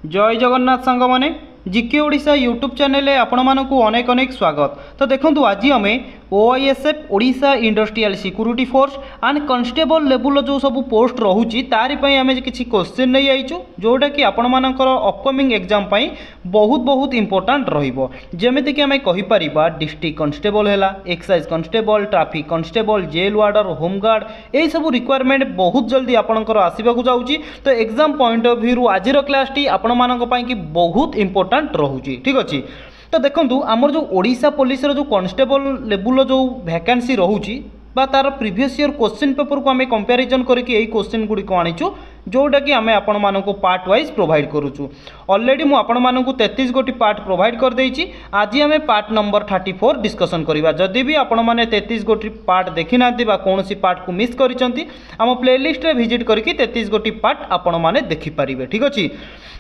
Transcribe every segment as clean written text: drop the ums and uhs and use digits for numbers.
जय जगन्नाथ सांग माने जीके ओडिशा यूट्यूब चैनल आपण मानकु अनेक अनेक स्वागत। तो देखंतु आज आम OISF Odisha industrial security force and constable level जो सब पोस्ट रोची तारि आम किसी क्वेश्चन नहीं आईचु जोटा कि आपण मानकर अपकमिंग एग्जाम पाई बहुत बहुत इंपोर्टेंट रहिबो। जेमिति कि आम कहिपर डिस्ट्रिक्ट कांस्टेबल है, excise constable, traffic constable, jail warder, home guard यही सब रिक्वायरमेंट बहुत जल्दी आपंकर आसवाक जाऊँगी। तो एग्जाम पॉइंट ऑफ व्यू आज क्लास टी आपण मानक कि बहुत इंपोर्टेंट रोचे। ठीक अच्छे। तो देखो आमर जो ओडिशा पुलिस जो कांस्टेबल लेवल जो वैकेंसी रोचे तार प्रीवियस ईयर क्वेश्चन पेपर को आम कंपेरिजन करके क्वेश्चन गुड़िक आनीचु जोटा कि आम आपण मानक पार्ट वाइज प्रोवाइड करूँ। ऑलरेडी मु आपण मानक 33 गोटी पार्ट प्रोवाइड कर देइछि। आज आम पार्ट नंबर 34 डिस्कसन करवा। जदि भी आपण माने 33 गोटी पार्ट देखि नांती बा कोनोसी पार्ट को मिस करिसंती आम प्लेलिस्ट रे विजिट करके 33 गोटी पार्ट आपण माने देखि परिबे। ठीक अछि।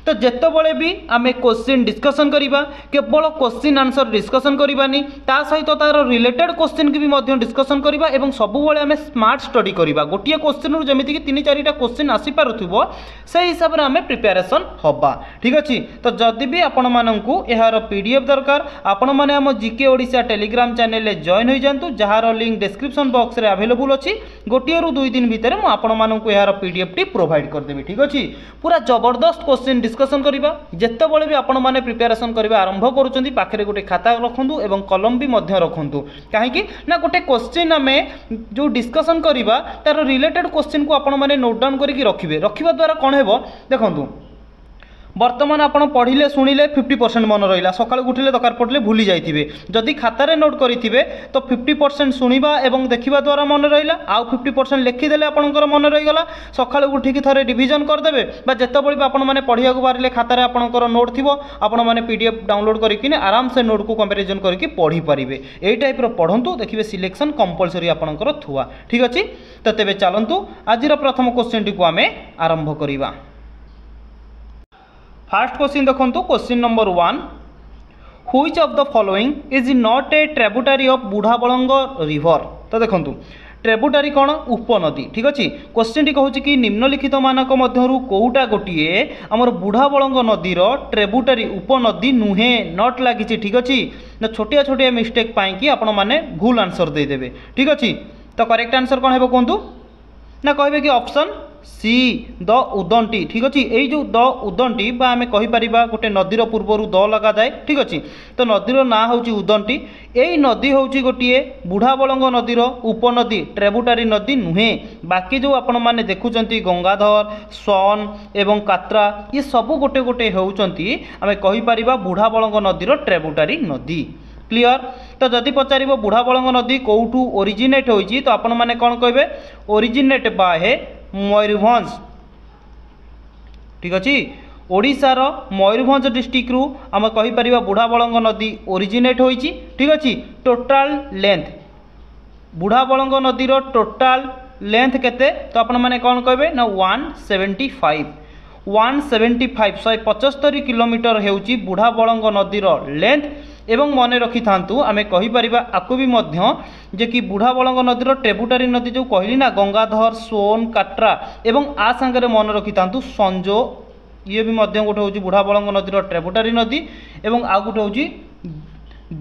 तो जेतेबेले भी आम क्वेश्चन डिस्कसन करवा केवल क्वेश्चन आंसर डिस्कसन करवानी ता सहित तार रिलेटेड क्वेश्चन की भी डिस्कसन करवा एवं सबुबले आम स्मार्ट स्टडी करवा। गोटे क्वेश्चन रु जमिति कि 3-4टा क्वेश्चन आसी पारुथिबो से हिसाब रे आम प्रिपरेशन हबा। ठीक अछि। तो जदि भी आपण माननकु एहार पीडीएफ दरकार आपण माने आम जीके ओडिशा टेलीग्राम चैनल रे जॉइन होई जांतु जहार लिंक डिस्क्रिप्शन बॉक्स रे अवेलेबल अछि। गोटे रु 2 दिन भितर मु आपण माननकु एहार पीडीएफ टी प्रोवाइड कर देबी। ठीक अछि। पूरा जबरदस्त क्वेश्चन डिस्कसन करवा। जेतेबेले भी आपण माने प्रिपरेशन करबा आरंभ करूचंती पाखरे गोटे खाता रखंतु एवं कलम भी मध्य रखंतु। काहेकि ना गोटे क्वेश्चन आमे जो डिस्कसन करवा तार रिलेटेड क्वेश्चन को आपण माने नोट डाउन करके रखिबे। रखिबा द्वारा कोन हेबो देखंतु बर्तमान आप पढ़िले शुणिले 50% मन रहा सकाल उठिले दरकार पड़े भूली जाइए। जदि खातार नोट करेंगे तो 50% शुणा और देखा द्वारा मन रहा आउ 50% लिखिदेले आपंकर मन रहीगला। सकाल उठिकी थे डिविजन करदे जितेबाला आपने पढ़ा बाहर खातार आपंकर नोट थी आपण मैंने पीडीएफ डाउनलोड करके आराम से नोट को कंपेरिजन करके पढ़ी पारे। यही टाइप पढ़ु देखिए सिलेक्शन कंपलसरी आपंकर थुआ। ठीक अच्छे। तो तेज चलतु आज प्रथम क्वेश्चन टी आम आरंभ करवा। फर्स्ट क्वेश्चन देखो question number 1 which of the following is not a tributary of Budhabalanga river. तो देखो ट्रिब्यूटरी कौन उपनदी। ठीक अच्छे। क्वेश्चन टी कहूँ कि निम्नलिखित मानक मध्यरु कोउटा गोटे आमर बुढ़ाबलंग नदीर ट्रिब्यूटरी उपनदी नुहे नॉट लगी। ठीक अच्छे। ना छोटिया छोटिया मिस्टेक पाई आपण मैंने भूल आंसर देदेवे। ठीक अच्छे। तो करेक्ट आंसर कौन है कहतु ना कहे कि ऑप्शन सी द उदंती। ठीक अच्छे। यही जो द उदंती आम कहीपर गोटे नदीर पूर्वर द लगा जाए। ठीक अच्छे। तो नदीर ना हूँ उदंती। यही नदी हूँ गोटे बुढ़ाबलंग नदीर उपनदी ट्रिब्यूटरी नदी नुहे। बाकी जो आपण मैंने देखुंत गंगाधर, सोन एवं कात्रा ये सब गोटे गोटे होती आम कहीपर बुढ़ाबलंग नदीर ट्रिब्यूटरी नदी। क्लियर। तो जदि पचार बुढ़ाबलंग नदी कौटू ओरिजिनेट होइछि तो आपण माने कौन कहे ओरिजिनेट बाय मयूरभंज। ठीक अच्छे। ओडिशार मयूरभंज डिस्ट्रिक्ट रु आम कहीपर बुढ़ाबलंग नदी ओरिजिनेट होइछि। ठीक अच्छे। टोटाल लेंथ बुढ़ाबलंग नदीर टोटाल लेंथ केते तो आपण माने कौन कहे ना 175 175 किलोमीटर हेउची बुढ़ाबलंग नदीर लेंथ। एवं मन रखि थांतु आमे कहीपर आपको भी मध्य जे कि बुढ़ाबलंग नदीर ट्रिब्यूटरी नदी जो कहली ना गंगाधर, सोन, काट्रा एवं आ संगे मन रखि थांतु संजो ये भी मध्य गोटे हूँ बुढ़ाबलंग नदीर ट्रिब्यूटरी नदी एवं आ गोटे हूँ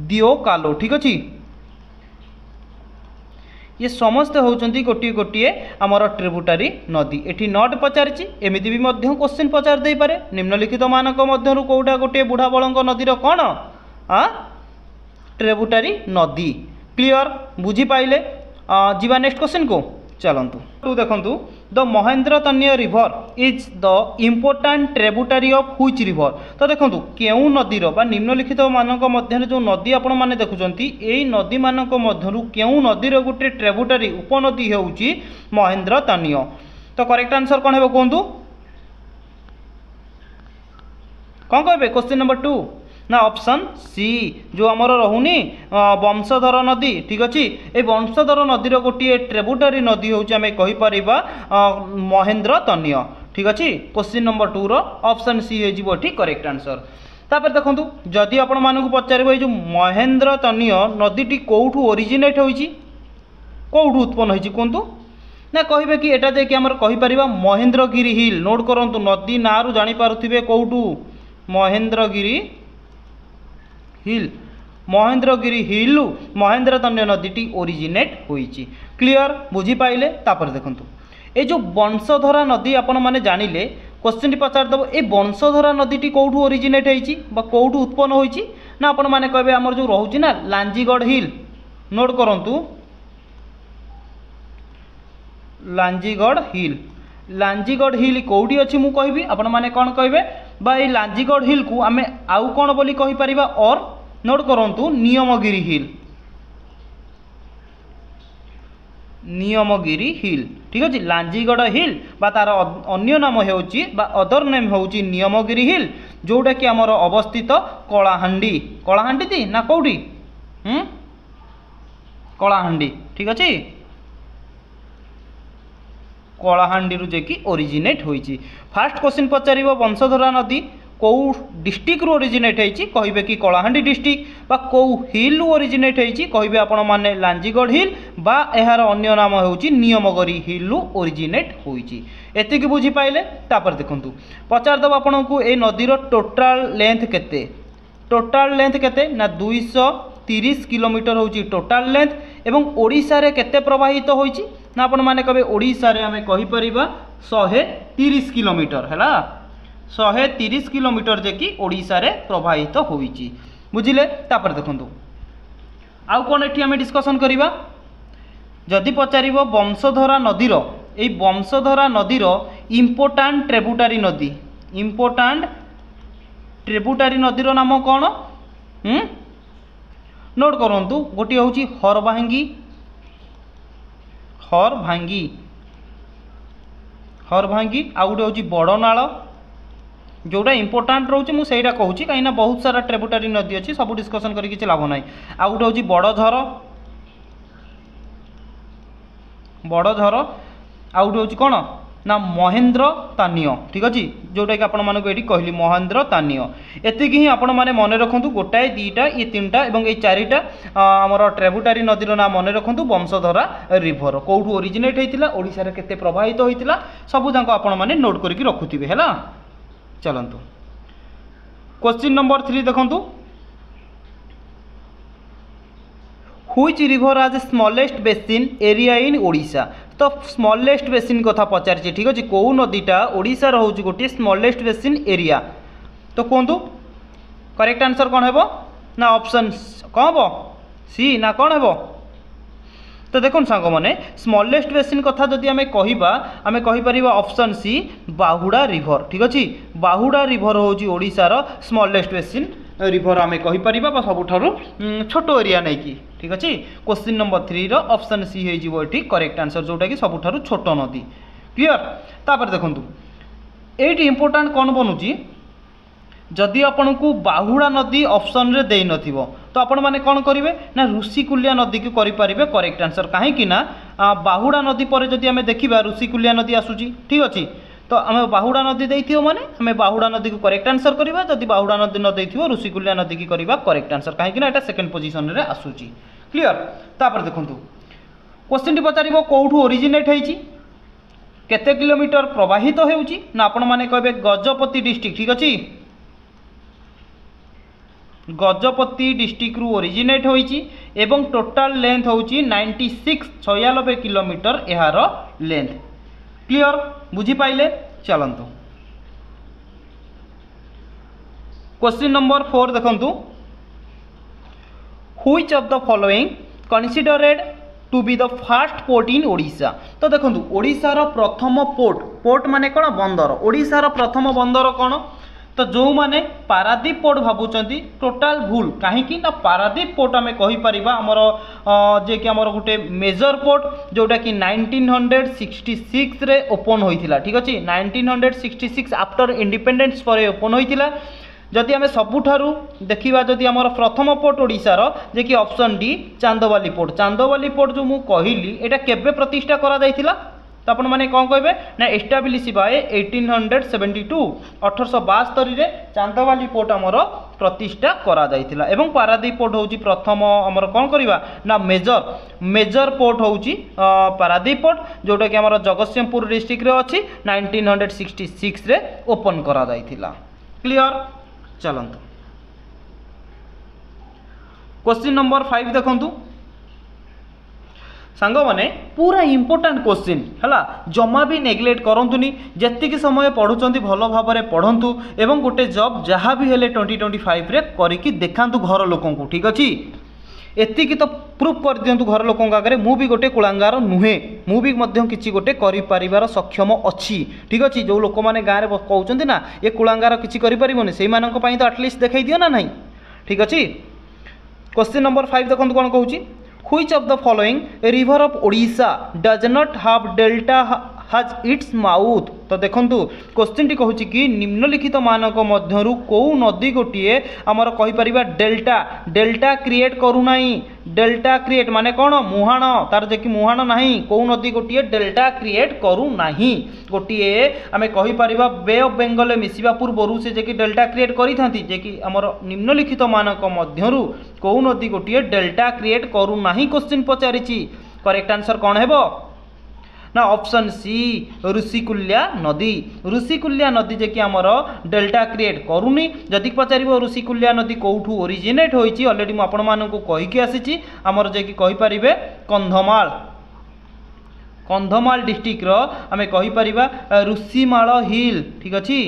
दिओकालो। ठीक अच्छे। ये समस्ते होती गोटे गोटे आमर ट्रिब्यूटरी नदी। एटी नट पचारि एमती भी क्वेश्चन पचार दे पारे निम्नलिखित मानक मध्यरु कोउटा गोटे बुढ़ाबलंग नदीर कौन ट्रिब्यूटरी नदी। क्लियर बुझी पाइले। जीवा नेक्स्ट क्वेश्चन को चलतु। तो देखंतु द महेंद्र तन्य river is the important tributary of which river. तो देखंतु केउ नदीर बा निम्नलिखित मानक मध्य जो नदी आपण माने देखुचंती एई नदी मानक मध्यरु केउ नदीर गोटे ट्रिब्यूटरी उपनदी हेउची महेंद्र तन्य। तो करेक्ट आंसर कौन है कहतु कौन कहे क्वेश्चन नंबर 2 ना ऑप्शन सी जो आमर रोनी वंशधर नदी। ठीक अच्छे। ये वंशधर नदीर गोटे ट्रिब्यूटरी नदी हूँ आम कहीपर महेंद्र तन्य। ठीक अच्छे। क्वेश्चन नंबर 2 ऑप्शन सी हो करेक्ट आंसर। तापर देखो जदि आपण मानक पचार जो महेंद्र तन्य नदीटी कौठू ओरिजिनेट होइछि कौठू उत्पन्न होइछि कहतु ना कहे कि एटा जे कि आमर कहीपर महेंद्रगिरी हिल। नोट करंतु नदी ना रु जानी पारुथिबे कौठू महेंद्रगिरी हिल महेंद्रगिरी हिलू महेंद्रतन्य नदीटी ओरिजिनेट होईची। क्लियर बुझी पाइले। तापर देखंतु ए जो वंशधरा नदी आपण माने जानिले क्वेश्चन टी पचार दबो ए वंशधरा नदीटी कोठू ओरिजिनेट होईची बा कोठू उत्पन्न होईची ना आपण माने कहबे हमर जो रहउची ना लांजीगढ़ हिल। नोट करंतु लांजीगढ़ हिल कौटी अच्छी मु कहबी आपण माने कौन कहबे बा ए लांजीगढ़ हिल को आमे आउ कौन बोली कहि परिबा। और नोट करंतु नियमगिरी हिल ठीक अछि। लांजीगढ़ हिल बा तार अन्य नाम हेउची बा अदर नेम हेउची नियमगिरी हिल जोटा कि हमर अवस्थित कलाहांडी ती ना कौटी कलाहांडी ठीक अछि। कलाहांडी रु जे कि ओरिजिनेट होईची। फास्ट क्वेश्चन पचारिबो वंशधरा नदी कौ डिस्ट्रिक्ट रू ओरिजिनेट होईची कहबे कि कलाहांडी डिस्ट्रिक्ट बा कौ हिल ओरिजिनेट होईची कहबे आपण माने लांजीगढ़ हिल बा एहार अन्य नाम हेउची नियमगिरी हिल ओरिजिनेट होईची। एतिकी बुझी पाइले। तापर देखंतु पचार दब आपनको ए नदीर टोटल लेंथ केते ना 230 किलोमीटर होची टोटल लेंथ एवं ओडिसा रे केते प्रवाहित होईची ना आपण माने कहबे ओडिसा रे हमें कहि परिबा 130 किलोमीटर हैला 130 किलोमीटर जे कि ओडिसा रे प्रवाहित होईची। बुझिले। तापर देखंतु आउ कोन एठी हमें डिस्कशन करिबा जदि पचारिबो वंशधरा नदीर इम्पोर्टेंट ट्रिब्यूटारी नदीर नाम कौन नोट करंतु गोटी होची हरभांगी आउ गोटे होची बड़नाल जोटा इंपोर्टाट रोचे मुझे सहीटा कहूँ कहीं बहुत सारा ट्रिब्यूटारी नदी अच्छी सब डिस्कसन करी किसी लाभ ना। आउ गोटे होची बड़झर आउ गोटे होची कौन ना महेंद्रतान्य ठीक अच्छे जोटा कि आपण मानक ये कहली महेंद्रतान्य। एतिकी ही आपण माने मन रखु गोटाए दीटा ये तीनटा एवं ये चारिटा आमर ट्रिब्यूटारी नदीर नाम मन रखु वंशधरा रिभर कौटू ओरिजिनेट होता ओडिशा रे केते प्रवाहित होता सबू जाक आपण माने नोट करके रखुथिबे हैला। चलंतु क्वेश्चन नंबर 3 देखंतु which river has smallest basin area in Odisha. तो स्मॉलेस्ट बेसिन कथा पचार ठीक अच्छे कौ नदीटा ओडिशा रोचे गोटे स्मॉलेस्ट बेसिन एरिया तो कहतु करेक्ट आंसर कौन है ना ऑप्शन कौन हम सी ना कौन है तो देखो सांग मैंने स्मॉलेस्ट बेसिन कथा जदि आम कहीपर ऑप्शन सी बाहुड़ा रिवर ठीक अच्छे बाहुड़ा रिवर हूँ ओडिशार स्मॉलेस्ट बेसिन रिवर आम कहीपर सबुठ छोट एरिया नहीं कि ठीक अच्छे। क्वेश्चन नंबर 3 ऑप्शन सी हो करेक्ट आंसर जोटा कि सबुठ छोट नदी। क्लियर। तापर देखो ये इंपोर्टाट कौन बनूची जदि आपन को बाहुड़ा नदी ऑप्शन रे दे नथिबो तो आपण माने कौन करेंगे ना ऋषिकुलिया नदी को करेंगे करेक्ट आंसर कहीं बाहुड़ा नदी पर जदि आम देखा ऋषिकुलिया नदी आसूची ठीक अच्छे तो आम बाहुड़ा नदी देथियो माने आम बाहुड़ा नदी को करेक्ट आंसर करबा जदि बाहुड़ा नदी न देथियो ऋषिकुलिया नदी की करबा करेक्ट आंसर कहीं एटा सेकंड पोजीशन रे आसूची। क्लियर। तापर देखंतु क्वेश्चन टी पचारिबो कोठू ओरिजिनेट हेची केते किलोमीटर प्रवाहित हेउची ना आपण माने कहबे गजपति डिस्ट्रिक्ट ठीक अछि गजपति डिस्ट्रिक्ट रु ओरिजिनेट होईची एवं टोटल लेंथ होची 96 किलोमीटर एहार लेंथ। क्लियर बुझी पाइले। चलंतु क्वेश्चन नंबर 4 देखंतु which of the following considered to be the first port in Odisha. तो देखंतु ओडिशार प्रथम पोर्ट माने कौन बंदर ओडिशार प्रथम बंदर कौन तो जो माने पारादीप पोर्ट भावुंट टोटाल भूल कहीं पारादीप पोर्ट आम कहीपर आमर जे कि आमर गोटे मेजर पोर्ट जोटा कि 1966 रे ओपन होइथिला ठीक अच्छे 1966 आफ्टर इंडिपेंडेंस पर ओपन होइथिला। जदि आम सबुठारु देखा जदि आमर प्रथम पोर्ट ओडिशार जे कि ऑप्शन डी चांदवाली पोर्ट जो मु कहली एटा केबे प्रतिष्ठा करा जायथिला तो आपण माने कौन कहे ना एस्टाब्लिश बाय 1872 1872 रे चांदवाली पोर्ट आमर प्रतिष्ठा करा जायथिला एवं पारादीप पोर्ट होची प्रथम आमर कौन करवा ना मेजर पोर्ट होची पारादीप पोर्ट जोटा कि आमर जगतसिंहपुर डिस्ट्रिक्ट रे अछि 1966 रे ओपन करा जायथिला। क्लियर। चलतु क्वेश्चन नंबर 5 देखंतु सांग मैंने पूरा इंपोर्टेंट क्वेश्चन है जमा भी नेग्लेक्ट करंतुनी जत्तिकी समय पढ़ुचंती भल भाव में पढ़ंतु एवं गोटे जॉब जहाँ भी हेले 2025 रे करिकी देखांतु घर लोकों को ठीक अच्छी एतिकी तो प्रूफ कर दिंतु घर लोकों आगे मु भी गोटे कुलांगार नुहे मु भी किसी गोटे कर सक्षम अच्छी ठीक अच्छी जो लोक मैंने गाँव में कहते ना ये कुलांगार किसी करें से तो आटलिस्ट देखा दियो ना नहीं ठीक अच्छी क्वेश्चन नंबर 5 देखो कौन कहूँ Which of the following river of Odisha does not have delta has its mouth तो देखंतु क्वेश्चन टी कहूँ कि निम्नलिखित मानक मध्यरु कौ नदी गोटे आमर कहीपर डेल्टा डेल्टा क्रिएट करूना डेल्टा क्रिएट माने कौन मुहाण तार जे कि मुहाण नहीं कौ नदी गोटे डेल्टा क्रिएट करूना गोटे आम कहीपर बे ऑफ बेंगल मिसवा पूर्व से जे कि डेल्टा क्रिएट करी जे कि आमर निम्नलिखित मानक मध्यरु कौ नदी गोटे डेल्टा क्रिएट करूना क्वेश्चन पचारि करेक्ट आंसर कौन है ना ऑप्शन सी ऋषिकुल्या नदी जे कि आमर डेल्टा क्रिएट करूनी जदि पचार ऋषिकुल्या नदी कौठू ओरिजिनेट होइची ऑलरेडी मु आपण मानकु कहिकी आसीची आमर जे कि कहि परिबे कंधमाल डिस्ट्रिक्ट रो आमे कहि परिबा ऋषिमाळ हिल ठीक अछि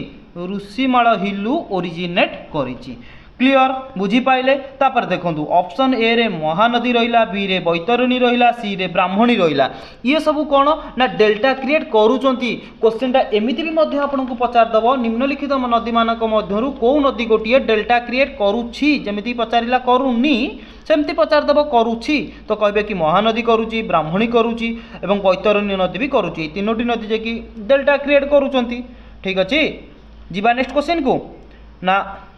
ऋषिमाळ हिलु ओरिजिनेट करिची क्लियर बुझी पाइले तापर देखंतु ऑप्शन ए रे महानदी रहिला बी रे बैतरणी रहिला सी रे ब्राह्मणी रहिला ये सब कौन ना डेल्टा क्रिएट करूचंती क्वेश्चनटा एमिति भी मध्य आपनको पचार दबो निम्नलिखित नदी मानक मध्यरु को नदी गोटिए डेल्टा क्रिएट करूछि जेमिति पचारिला करूनी सेमती पचार दबो करूछि तो कहबे कि महानदी करूछि ब्राह्मणी करूछि एवं बैतरणी नदी भी करूछि तीनोटी नदी जे कि डेल्टा क्रिएट करूचंती ठीक अछि जिबा नेक्स्ट क्वेश्चन को ना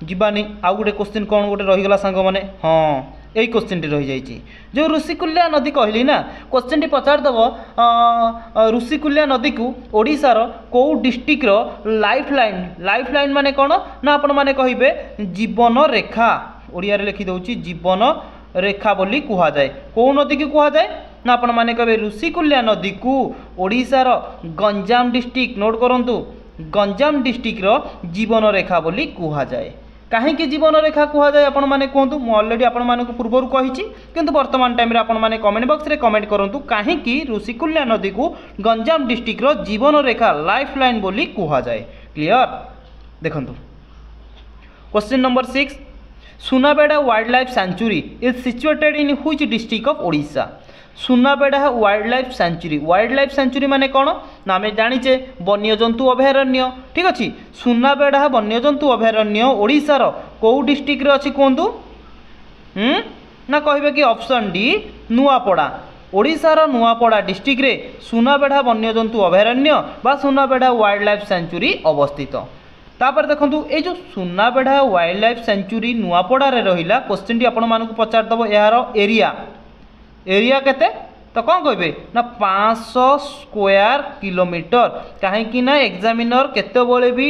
जीवानी आउ गोटे क्वेश्चन कौन गोटे रहीगला सांग मैंने हाँ यही क्वेश्चन टी रही जाइए जो ऋषिकुल्या नदी कहली ना क्वेश्चन टी पचारदेव ऋषिकुल्या नदी को ओडिशार कौ डिस्ट्रिक्ट रो लाइफ लाइन माने कौन ना आपण माने कहिबे जीवन रेखा ओडिया रे लिखि दउची जीवन रेखा बोली कुहा जाए कौ नदी की कुहा जाए ना आपण माने कहिबे ऋषिकुल्या नदी को ओडिशार गंजाम डिस्ट्रिक्ट नोट करंतु गंजाम डिस्ट्रिक्ट रो जीवन रेखा बोली कुहा जाए कहीं जीवन रेखा कुहा जाए आपण माने कहतु मु ऑलरेडी आपण माने पूर्वर कही किंतु वर्तमान टाइम रे आपण माने कमेंट बॉक्स रे कमेंट करंतु कहीं ऋषिकुल्या नदी को गंजाम डिस्ट्रिक्ट रो जीवन रेखा लाइफ लाइन बोली कुहा जाए क्लियर देखंतु question number 6 Sunabeda wild life sanctuary is situated in which district of Odisha Sunabeda wild life sanctuary माने कौन ना आम जाचे वन्यजंतु अभयारण्य ठीक अच्छे सुनाबेड़ा वन्यजंतु अभयारण्य ओडिशार कौ डिस्ट्रिक्ट रे अच्छी कहतु ना कहे कि ऑप्शन डी नुआपड़ा ओडिशार नुआपड़ा डिस्ट्रिक्ट रे सुनाबेड़ा वन्यजंतु अभयारण्य बा सुनाबेड़ा वाइल्ड लाइफ सेंचुरी अवस्थित तापर देखंतु ए जो Sunabeda wild life sanctuary Nuapada रे रहिला क्वेश्चन टी आपण मानकु पचार दबो यार एरिया केते तो कौन कहे ना 500 स्क्वायर किलोमीटर कहीं ना एग्जामिनर केते बळे भी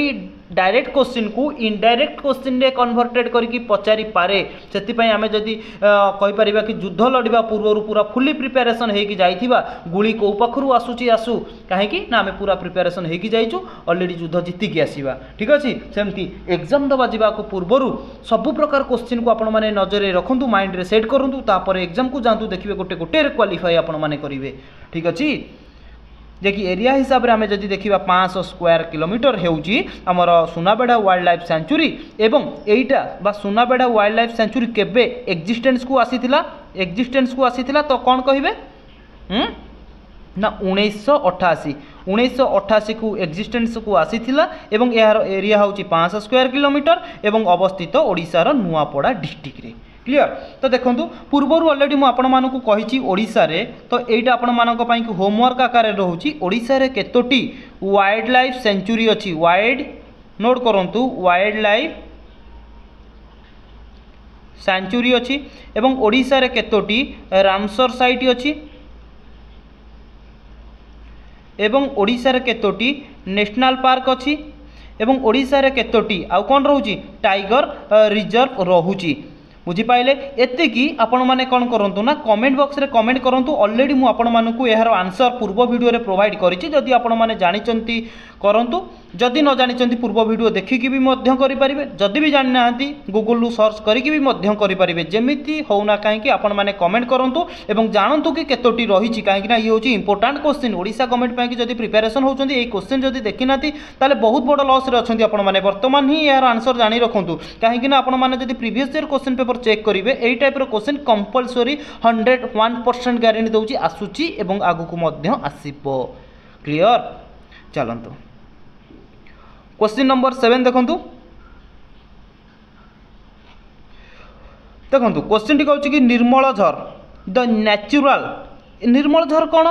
डायरेक्ट क्वेश्चन को इनडायरेक्ट क्वेश्चन रे कन्वर्टेड करके पचारि पारे से आम जदि कहीपर कि युद्ध लड़वा पूर्व पूरा फुली प्रिपेरेसन होगी जाइथिबा गुली कौ पाखु आसूची आसू कहीं ना आम पूरा प्रिपेरेसन होगी जाइचु ऑलरेडी युद्ध जीतिकी आसवा ठीक अच्छे सेमती एग्जाम दबा जावाक पूर्वर सबु प्रकार क्वेश्चन को आपण माने नजर रखु माइंड रे सेट करूँ तापर एग्जाम को जातु देखिए गोटे गोटे क्वालिफाई आपण माने करिवे ठीक अच्छे जे कि एरिया हिसाब से आम जदि देखा 500 स्क्वायर किलोमीटर होउची आमर सुनाबेड़ा वाइल्ड लाइफ सेंचुरी एवं एईटा बा सुनाबेड़ा वाइल्ड लाइफ सेंचुरी केबे एक्जिस्टेंस को आसीथिला तो कौन कहिबे ना 1988 को एक्जिस्टेंस को आसीथिला एवं यार एरिया होउची 500 स्क्वायर किलोमीटर एवं अवस्थित ओडिशार नुआपड़ा डिस्ट्रिक्ट रे क्लियर तो देखंतु पूर्वर ऑलरेडी मु आपण मानकु कहिची ओडिसा रे तो एटा आपण मानक पई होमवर्क आकार रे रहउची ओडिसा रे केतोटी वाइल्ड लाइफ सेंचुरी अछि वाइल्ड नोट करंतु वाइल्ड लाइफ सेंचुरी अछि एवं ओडिसा रे केतोटी रामसर साइट अछि एवं ओडिसा रे केतोटी नेशनल पार्क अछि एवं ओडिसा रे केतोटी आ कोन रहउची टाइगर रिजर्व रहउची बुझीपाइले एतिकी आपण माने कौन करूँ ना कमेंट बॉक्स रे कमेंट करूँ ऑलरेडी मु आपण मानकु यार आंसर पूर्व वीडियो रे प्रोवाइड करिछि जदि आपण माने जानिचंती करंतु जदि न जानिचंती पूर्व वीडियो देखिकी भी मध्य करि परिबे जदि भी जानि नाहंती गूगल रु सर्च करिकी भी मध्य करि परिबे जेमिति होउना काहेकि आपण माने कमेंट करंतु एवं जानंतु कि केतोटी रहिछि काहेकि ना ये होछि इंपोर्टेंट क्वेश्चन ओडिशा गवर्नमेंट पाई कि जदि प्रिपरेशन होउचंती ए क्वेश्चन जदि देखि नाती ताले बहुत बड़ लॉस रे अछंती आपण माने वर्तमान ही यार आंसर जानि रखंतु काहेकि ना आपण माने जदि previous year question paper check करिवे एई टाइप रो क्वेश्चन कंपलसरी 101% गारंटी दउछि आसुची एवं आगु को मध्य आसीबो क्लियर चलंतु क्वेश्चन नंबर 7 देखंतु देखंतु क्वेश्चन टी कहउछि कि निर्मल झर द नेचुरल निर्मल झर कोन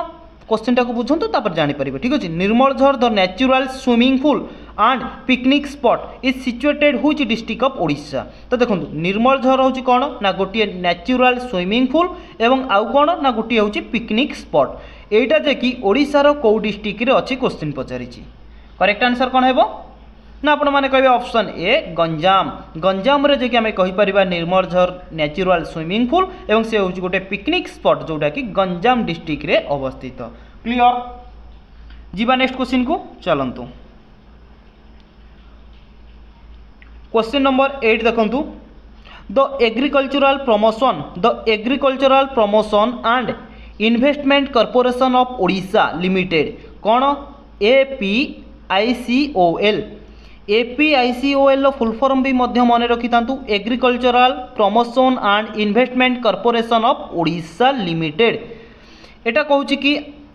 क्वेश्चन टाको बुझंतु तापर जानि परिबे ठीक अछि निर्मल झर the natural swimming pool and picnic spot is situated which district of Odisha तो देखंतु निर्मल झर होछि कोन ना गोटिए नेचुरल स्विमिंग पूल एवं आउ कोन ना गोटिए होछि पिकनिक स्पॉट एटा जे कि ओडिसा रो को डिस्ट्रिक्ट रे अछि क्वेश्चन पचारिछि करेक्ट आंसर कोन हेबो ना आपण माने कहबे ऑप्शन ए गंजाम गंजाम रे जे कि हमें कहि परिबा निर्मल झर नेचुरल स्विमिंग पूल एवं से होछि गोटे पिकनिक स्पॉट जोटा कि गंजाम डिस्ट्रिक्ट रे अवस्थित क्लियर जीवा नेक्स्ट क्वेश्चन को चलंतु क्वेश्चन नंबर 8 देखंतु the agricultural promotion and investment corporation of Odisha limited कौन APICOL फुल फॉर्म भी मध्य मन रखी था agricultural promotion and investment corporation of Odisha limited एटा कहूँ कि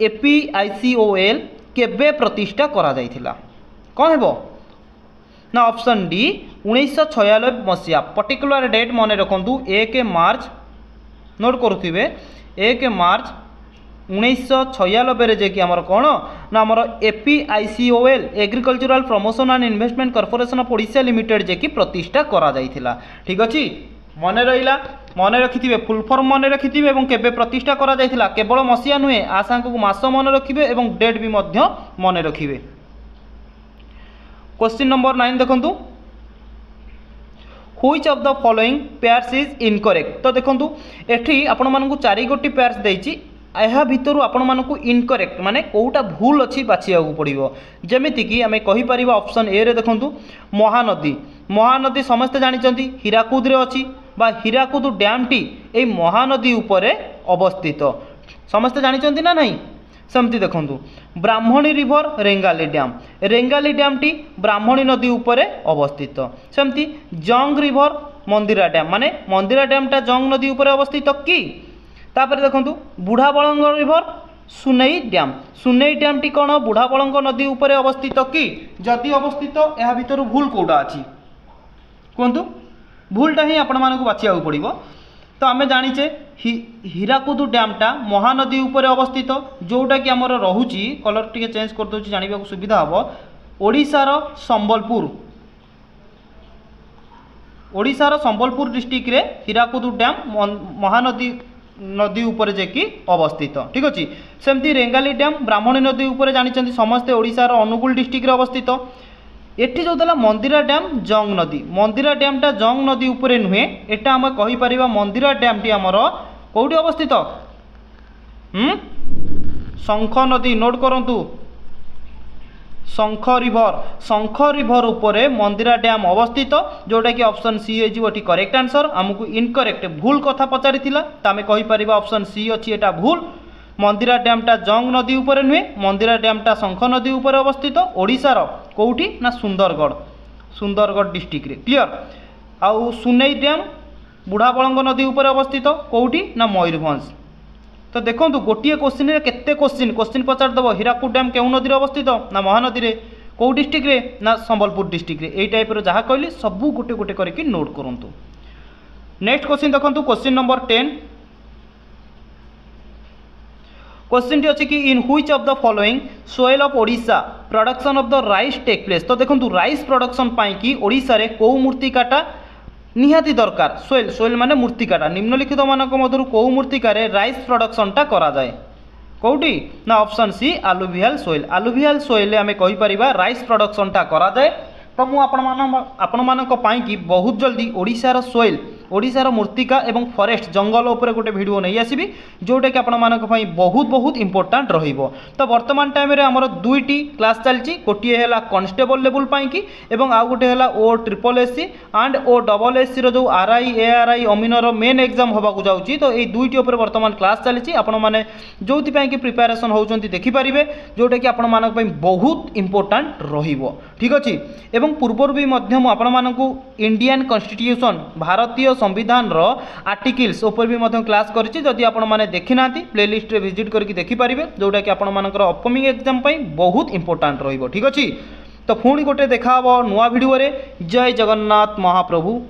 APICOL केबे प्रतिष्ठा करा जाइथिला कौन हेबो ना ऑप्शन डी 1996 मसीहा पर्टिकुलर डेट मन रखु 1 मार्च नोट करुथिबे 1 मार्च 1996 जे कि आमर कौन ना आमर APICOL agricultural promotion and investment corporation of Odisha limited जे कि प्रतिष्ठा करा जाइथिला ठीक अछि मन रहिला मन रखिथिबे फुल फॉर्म मन रखिथिबे एवं केबे प्रतिष्ठा करा जाइथिला केवल मसीहा नुहे आसांक को मास मन रखिबे एवं डेट भी मध्य मन रखिबे क्वेश्चन नंबर 9 देखंतु which of the following pairs is incorrect तो देखंतु एठी आपण मानकु 4 गोटी पेयर्स देइछि यह भितर आपण मानकु इनकरेक्ट माने कोउटा भूल अछि बाछिया पड़ो जमिति कि आमे कहि परिबा ऑप्शन ए रे देखंतु महानदी समस्त जानिचंती हीराकुद रे अछि बा Hirakud dam T A Mahanadi उपरे अवस्थित समस्त जानिचंती ना नहीं सेमती देखंतु ब्राह्मणी रिवर रेंगाली डैम टी ब्राह्मणी नदी उपरे अवस्थित सेमती जंग रिवर मंदिरा डैम माने मंदिरा डैम टा जंग नदी उपरे अवस्थित कि तापर देखंतु बुढ़ा बलंग रिवर सुनई डैम टी कौन बुढ़ा बलंग नदी उपरे अवस्थित कि जदि अवस्थित यह भितर भूल कोटा अच्छी कहतु भूलटा ही आपण मानक बाछिया पड़ो तो आम जाचे हीराकुद डैमटा महानदी उपरे अवस्थित जोटा कि आमर रोची कलर टी चेंज करदे जानवा सुविधा हम ओडिशार संबलपुर डिस्ट्रिक्ट रे हीराकुद डैम महानदी ऊपर जेकी अवस्थित ठीक अच्छे सेमती रेंगाली डैम ब्राह्मणी नदी ऊपर जानी समस्ते ओडिशार अनुगुल डिस्ट्रिक्ट अवस्थित एठी जो देला मंदिरा डैम टा जंग नदी ऊपर नुहे एटा आम कहि परिबा मंदिरा डैम टी आमर कोठी अवस्थित शंख नदी नोट करंतु शंख रिवर उपरे मंदिरा डैम अवस्थित जोटा कि ऑप्शन सी हो करेक्ट आंसर आमको इनकरेक्ट भूल कथा पचारि तो आम कहीपर ऑप्शन सी अच्छी एटा भूल मंदिरा डैमटा जंग नदी उपरे नुहे मंदिरा डैमटा शंख नदी उपरे अवस्थित ओडिशार कोठी ना सुंदरगढ़ डिस्ट्रिक्ट रे क्लियर आउ सुनई डैम बुढ़ा बलंग नदी उपरे अवस्थित कोठी ना मयूरभंज तो देखो गोटे क्वेश्चन केते क्वेश्चन पचार दब हीराकुद डैम केउ नदी अवस्थित ना महानदी रे कौ डिस्ट्रिक्ट रे ना संबलपुर डिस्ट्रिक्ट रे एई टाइप रो जहाँ कहली सबू गोटे गोटे करके नोट करंतु नेक्स्ट क्वेश्चन देखंतु क्वेश्चन नंबर 10 क्वेश्चन टी अछि कि in which of the following soil of Odisha production of the rice take place तो देखंतु राइस प्रोडक्शन पाई कि ओडिशा रे को मूर्तिकाटा निहाती दरकार सोइल माने मूर्तिकाटा निम्नलिखित मानक मधुर को मूर्तिकार राइस प्रोडक्शनटा करा जाए कौटी ना ऑप्शन सी आलुवियल सोइल आम कहीपर राइस प्रोडक्शनटा करा जाए तो मुझे आपण मानक कि बहुत जल्दी ओडिशार सोइल ओडिशार मूर्तिका एवं फरेस्ट जंगल उपर गोटे वीडियो नहीं आसबि जोटा कि आपण मानक पई बहुत बहुत इंपोर्टेंट रहिबो। तो वर्तमान टाइम रे हमर दुईटी क्लास चलची, गोटे है कांस्टेबल लेवल पाई कि एवं आउ गोटे है O triple SC and O double SC रो जो आरआई एआरआई अमीनर मेन एग्जाम होबाकू जाउची। तो ये दुईटी उपर वर्तमान क्लास चलची, आपण माने जोथि पई कि प्रिपरेशन होउचंती देखि परिबे जोटा कि आपण मानक पई बहुत इंपोर्टेंट रहिबो। ठीक अछि। एवं पूर्वर भी मध्य मु आपण मानकू इंडियन कॉन्स्टिट्यूशन भारतीय संविधान रो आर्टिकल्स ऊपर भी मध्य क्लास करछि। जदि आपण माने देखि नांती प्लेलिस्ट रे विजिट करके देखि परिबे जोटा कि आपण मानकर अपकमिंग एग्जाम पई बहुत इंपोर्टेंट रहिबो। ठीक अछि। तो पुणी गोटे देखा नुआ वीडियो रे। जय जगन्नाथ महाप्रभु।